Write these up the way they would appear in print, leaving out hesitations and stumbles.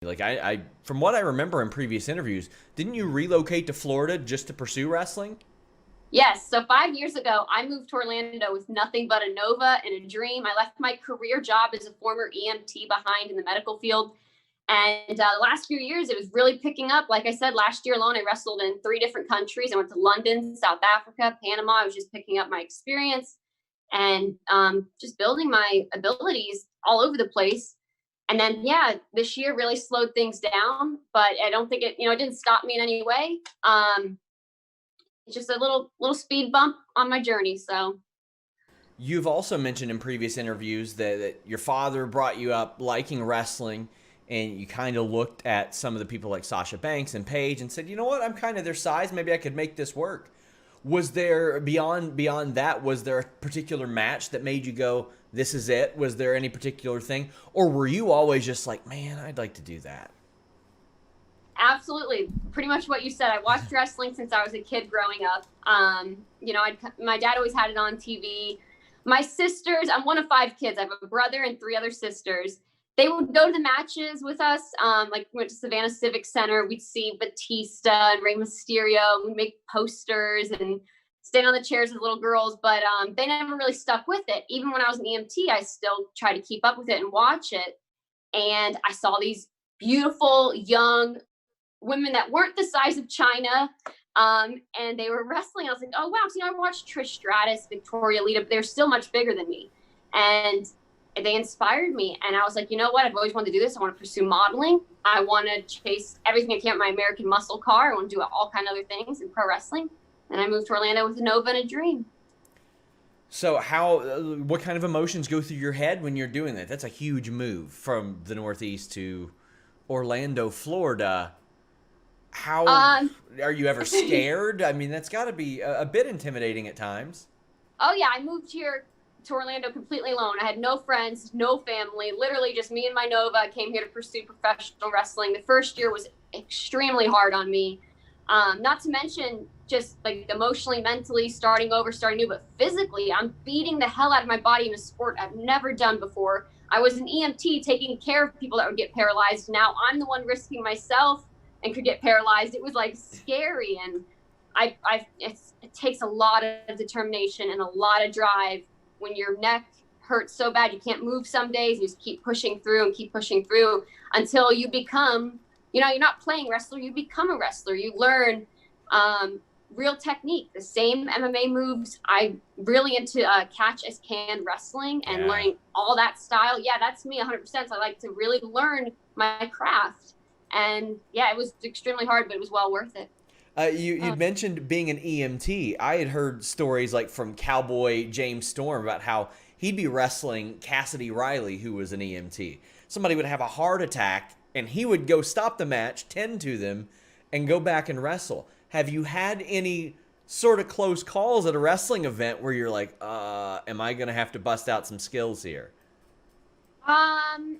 Like I from what I remember in previous interviews, didn't you relocate to Florida just to pursue wrestling? Yes. So 5 years ago, I moved to Orlando with nothing but a Nova and a dream. I left my career job as a former EMT behind in the medical field. And the last few years, it was really picking up. Like I said, last year alone, I wrestled in 3 different countries. I went to London, South Africa, Panama. I was just picking up my experience and just building my abilities all over the place. And then, yeah, this year really slowed things down, but I don't think it didn't stop me in any way. It's just a little speed bump on my journey. So You've also mentioned in previous interviews that your father brought you up liking wrestling, and you kind of looked at some of the people like Sasha Banks and Paige and said, you know what, I'm kind of their size. Maybe I could make this work. Was there beyond that? Was there a particular match that made you go, "This is it"? Was there any particular thing, or were you always just like, "Man, I'd like to do that"? absolutely, pretty much what you said. I watched wrestling since I was a kid growing up. My dad always had it on TV. My sisters, I'm one of 5 kids. I have a brother and 3 other sisters. They would go to the matches with us. Like we went to Savannah Civic Center. We'd see Batista and Rey Mysterio. We'd make posters and stand on the chairs with little girls. But they never really stuck with it. Even when I was an EMT, I still tried to keep up with it and watch it. And I saw these beautiful young women that weren't the size of China. And they were wrestling. I was like, oh, wow. So, I watched Trish Stratus, Victoria Lita, but they're still much bigger than me. And they inspired me. And I was like, you know what? I've always wanted to do this. I want to pursue modeling. I want to chase everything I can with my American muscle car. I want to do all kind of other things in pro wrestling. And I moved to Orlando with a Nova and a dream. So what kind of emotions go through your head when you're doing that? That's a huge move from the Northeast to Orlando, Florida. How Um, are you ever scared? I mean, that's got to be a bit intimidating at times. Oh yeah, I moved here to Orlando completely alone. I had no friends, no family, literally just me and my Nova. I came here to pursue professional wrestling. The first year was extremely hard on me. Not to mention just like emotionally, mentally, starting over, starting new, but physically, I'm beating the hell out of my body in a sport I've never done before. I was an EMT taking care of people that would get paralyzed. Now I'm the one risking myself and could get paralyzed. It was like scary, and it takes a lot of determination and a lot of drive when your neck hurts so bad you can't move some days. You just keep pushing through and keep pushing through until you become, you're not playing wrestler, you become a wrestler. You learn real technique, the same MMA moves. I'm really into catch as can wrestling and Yeah. learning all that style. Yeah, that's me 100%. So I like to really learn my craft. And yeah, it was extremely hard, but it was well worth it. You'd mentioned being an EMT. I had heard stories like from Cowboy James Storm about how he'd be wrestling Cassidy Riley, who was an EMT. Somebody would have a heart attack, and he would go stop the match, tend to them, and go back and wrestle. Have you had any sort of close calls at a wrestling event where you're like, am I going to have to bust out some skills here? Um,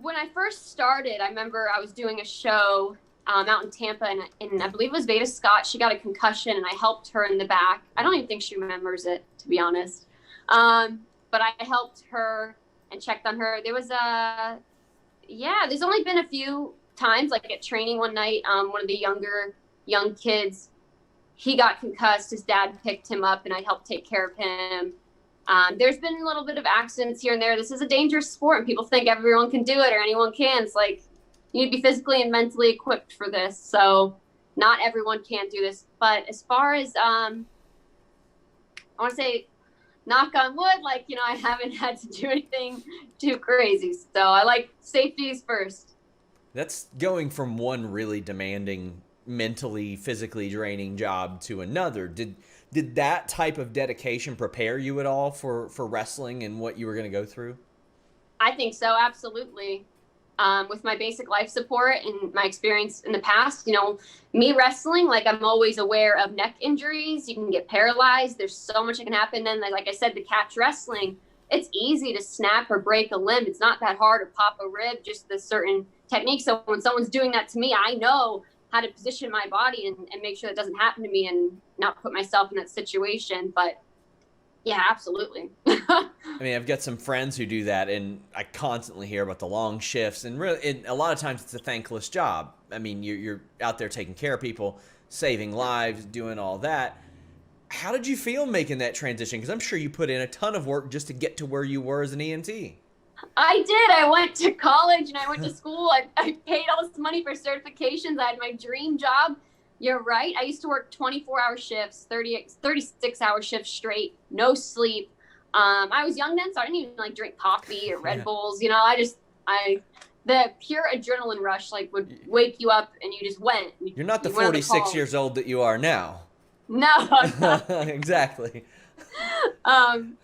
when I first started, I remember I was doing a show out in Tampa, and I believe it was Veda Scott. She got a concussion, and I helped her in the back. I don't even think she remembers it, to be honest. But I helped her and checked on her. Yeah, there's only been a few times, like at training one night, one of the young kids, he got concussed. His dad picked him up, and I helped take care of him. There's been a little bit of accidents here and there. This is a dangerous sport, and people think everyone can do it or anyone can. It's like you need to be physically and mentally equipped for this. So not everyone can do this. But as far as I want to say, knock on wood, like I haven't had to do anything too crazy. So I like safeties first. That's going from one really demanding, mentally, physically draining job to another. Did that type of dedication prepare you at all for wrestling and what you were going to go through? I think so, absolutely. With my basic life support and my experience in the past, me wrestling, like I'm always aware of neck injuries. You can get paralyzed. There's so much that can happen. And like I said, the catch wrestling, it's easy to snap or break a limb. It's not that hard to pop a rib, just the certain technique. So when someone's doing that to me, I know how to position my body and make sure that doesn't happen to me and not put myself in that situation. But Yeah, absolutely. I mean, I've got some friends who do that, and I constantly hear about the long shifts. And really, a lot of times it's a thankless job. I mean, you're out there taking care of people, saving lives, doing all that. How did you feel making that transition? Because I'm sure you put in a ton of work just to get to where you were as an EMT. I did. I went to college and I went to school. I paid all this money for certifications. I had my dream job. You're right. I used to work 24-hour shifts, 36-hour shifts straight, no sleep. I was young then, so I didn't even like drink coffee or Red Yeah. Bulls. You know, the pure adrenaline rush like would wake you up and you just went. You're not the You went on the 46 call. years old that you are now. No, no. Exactly. Um,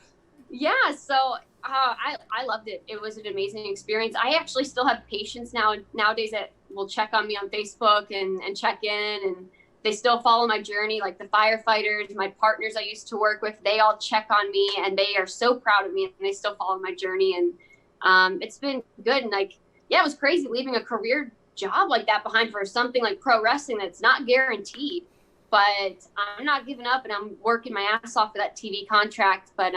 yeah, so I loved it. It was an amazing experience. I actually still have patients nowadays that will check on me on Facebook and check in, and they still follow my journey. Like the firefighters, my partners I used to work with, they all check on me and they are so proud of me and they still follow my journey. And it's been good. And like, yeah, it was crazy leaving a career job like that behind for something like pro wrestling that's not guaranteed. But I'm not giving up and I'm working my ass off for that TV contract. But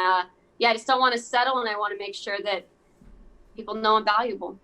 yeah, I just don't want to settle and I want to make sure that people know I'm valuable.